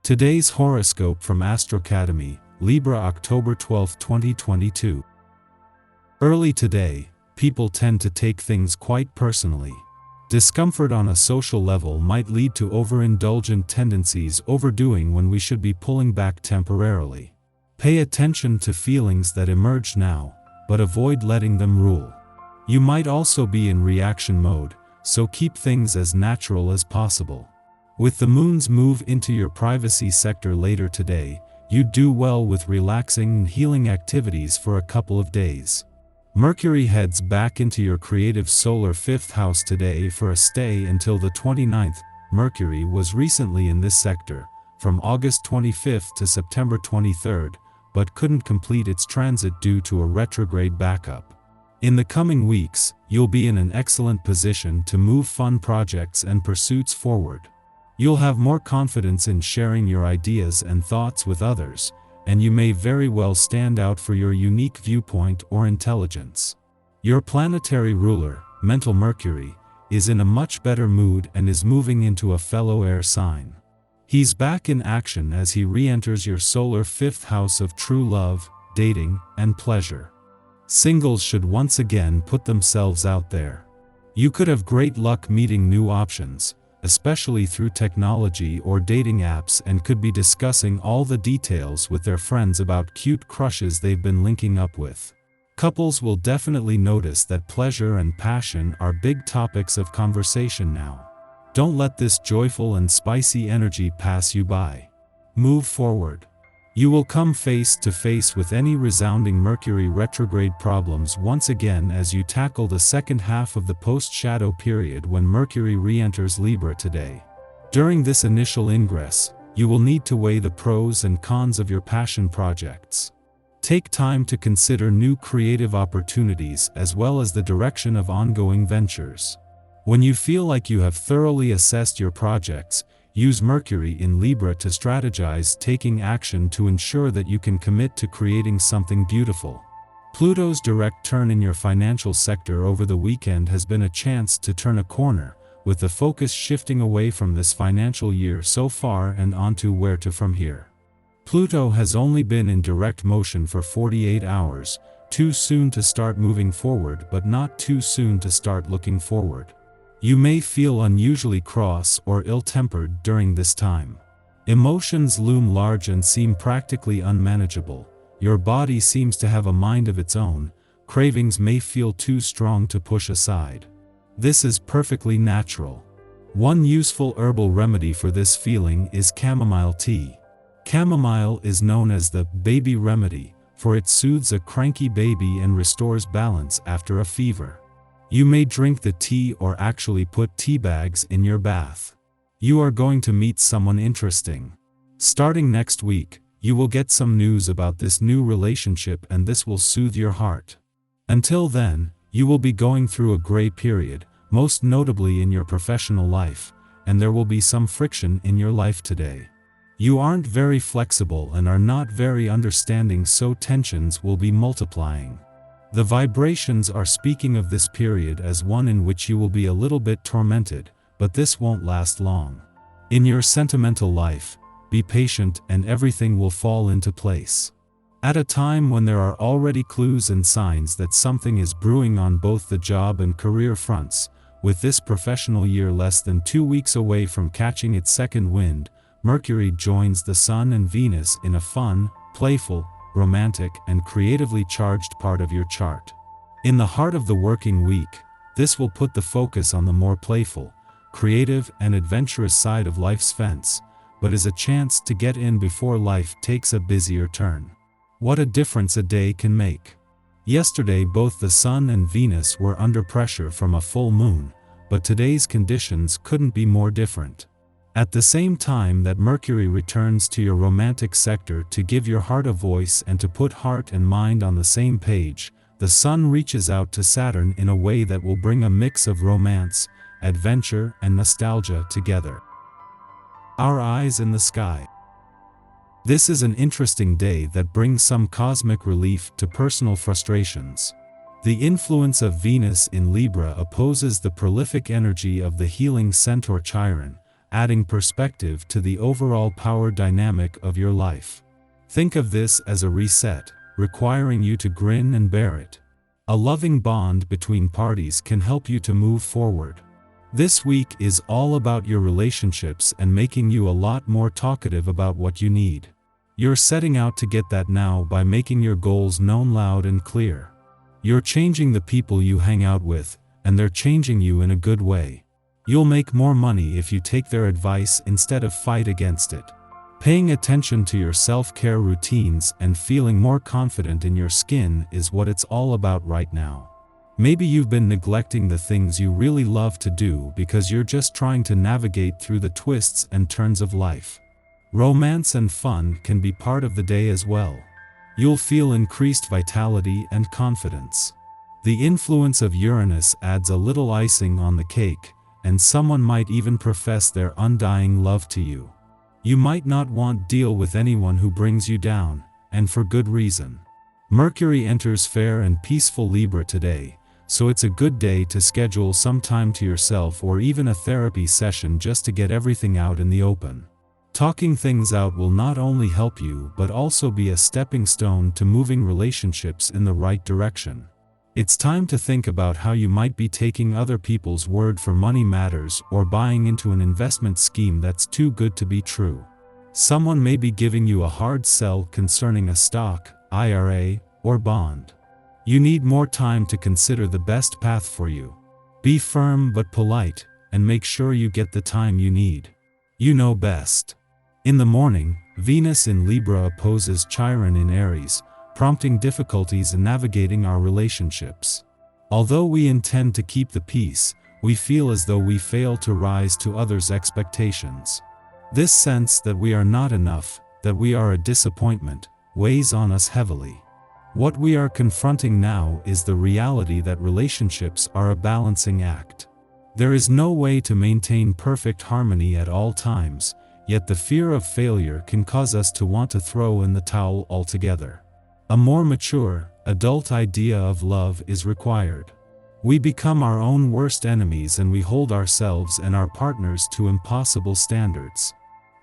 Today's horoscope from Astrocademy, Libra, October 12, 2022. Early today, people tend to take things quite personally. Discomfort on a social level might lead to overindulgent tendencies, overdoing when we should be pulling back temporarily. Pay attention to feelings that emerge now, but avoid letting them rule. You might also be in reaction mode, so keep things as natural as possible. With the moon's move into your privacy sector later today, you do well with relaxing and healing activities for a couple of days. Mercury heads back into your creative solar 5th house today for a stay until the 29th. Mercury was recently in this sector, from August 25th to September 23rd, but couldn't complete its transit due to a retrograde backup. In the coming weeks, you'll be in an excellent position to move fun projects and pursuits forward. You'll have more confidence in sharing your ideas and thoughts with others, and you may very well stand out for your unique viewpoint or intelligence. Your planetary ruler, mental Mercury, is in a much better mood and is moving into a fellow air sign. He's back in action as he re-enters your solar 5th house of true love, dating, and pleasure. Singles should once again put themselves out there. You could have great luck meeting new options, especially through technology or dating apps, and could be discussing all the details with their friends about cute crushes they've been linking up with. Couples will definitely notice that pleasure and passion are big topics of conversation now. Don't let this joyful and spicy energy pass you by. Move forward. You will come face to face with any resounding Mercury retrograde problems once again as you tackle the second half of the post-shadow period when Mercury re-enters Libra today. During this initial ingress, you will need to weigh the pros and cons of your passion projects. Take time to consider new creative opportunities as well as the direction of ongoing ventures. When you feel like you have thoroughly assessed your projects, use Mercury in Libra to strategize taking action to ensure that you can commit to creating something beautiful. Pluto's direct turn in your financial sector over the weekend has been a chance to turn a corner, with the focus shifting away from this financial year so far and onto where to from here. Pluto has only been in direct motion for 48 hours, too soon to start moving forward but not too soon to start looking forward. You may feel unusually cross or ill-tempered during this time. Emotions loom large and seem practically unmanageable. Your body seems to have a mind of its own. Cravings may feel too strong to push aside. This is perfectly natural. One useful herbal remedy for this feeling is chamomile tea. Chamomile is known as the baby remedy, for it soothes a cranky baby and restores balance after a fever. You may drink the tea or actually put tea bags in your bath. You are going to meet someone interesting. Starting next week, you will get some news about this new relationship and this will soothe your heart. Until then, you will be going through a gray period, most notably in your professional life, and there will be some friction in your life today. You aren't very flexible and are not very understanding, so tensions will be multiplying. The vibrations are speaking of this period as one in which you will be a little bit tormented, but this won't last long. In your sentimental life, be patient and everything will fall into place. At a time when there are already clues and signs that something is brewing on both the job and career fronts, with this professional year less than 2 weeks away from catching its second wind, Mercury joins the Sun and Venus in a fun, playful, romantic, and creatively charged part of your chart. In the heart of the working week, this will put the focus on the more playful, creative, and adventurous side of life's fence, but is a chance to get in before life takes a busier turn. What a difference a day can make. Yesterday both the Sun and Venus were under pressure from a full moon, but today's conditions couldn't be more different. At the same time that Mercury returns to your romantic sector to give your heart a voice and to put heart and mind on the same page, the Sun reaches out to Saturn in a way that will bring a mix of romance, adventure, and nostalgia together. Our eyes in the sky. This is an interesting day that brings some cosmic relief to personal frustrations. The influence of Venus in Libra opposes the prolific energy of the healing centaur Chiron, adding perspective to the overall power dynamic of your life. Think of this as a reset, requiring you to grin and bear it. A loving bond between parties can help you to move forward. This week is all about your relationships and making you a lot more talkative about what you need. You're setting out to get that now by making your goals known loud and clear. You're changing the people you hang out with, and they're changing you in a good way. You'll make more money if you take their advice instead of fight against it. Paying attention to your self-care routines and feeling more confident in your skin is what it's all about right now. Maybe you've been neglecting the things you really love to do because you're just trying to navigate through the twists and turns of life. Romance and fun can be part of the day as well. You'll feel increased vitality and confidence. The influence of Uranus adds a little icing on the cake, and someone might even profess their undying love to you. You might not want to deal with anyone who brings you down, and for good reason. Mercury enters fair and peaceful Libra today, so it's a good day to schedule some time to yourself or even a therapy session just to get everything out in the open. Talking things out will not only help you but also be a stepping stone to moving relationships in the right direction. It's time to think about how you might be taking other people's word for money matters or buying into an investment scheme that's too good to be true. Someone may be giving you a hard sell concerning a stock, IRA, or bond. You need more time to consider the best path for you. Be firm but polite, and make sure you get the time you need. You know best. In the morning, Venus in Libra opposes Chiron in Aries, prompting difficulties in navigating our relationships. Although we intend to keep the peace, we feel as though we fail to rise to others' expectations. This sense that we are not enough, that we are a disappointment, weighs on us heavily. What we are confronting now is the reality that relationships are a balancing act. There is no way to maintain perfect harmony at all times, yet the fear of failure can cause us to want to throw in the towel altogether. A more mature, adult idea of love is required. We become our own worst enemies and we hold ourselves and our partners to impossible standards.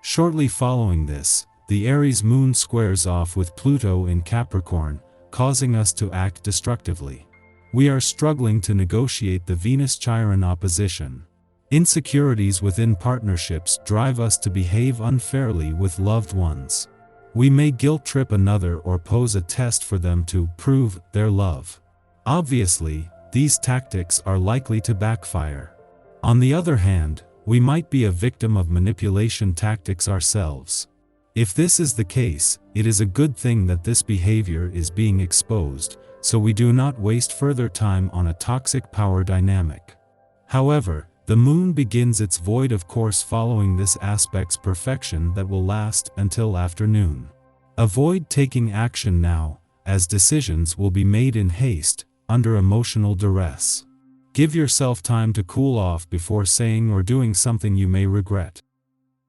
Shortly following this, the Aries moon squares off with Pluto in Capricorn, causing us to act destructively. We are struggling to negotiate the Venus-Chiron opposition. Insecurities within partnerships drive us to behave unfairly with loved ones. We may guilt-trip another or pose a test for them to prove their love. Obviously, these tactics are likely to backfire. On the other hand, we might be a victim of manipulation tactics ourselves. If this is the case, it is a good thing that this behavior is being exposed, so we do not waste further time on a toxic power dynamic. However, the moon begins its void of course following this aspect's perfection that will last until afternoon. Avoid taking action now, as decisions will be made in haste, under emotional duress. Give yourself time to cool off before saying or doing something you may regret.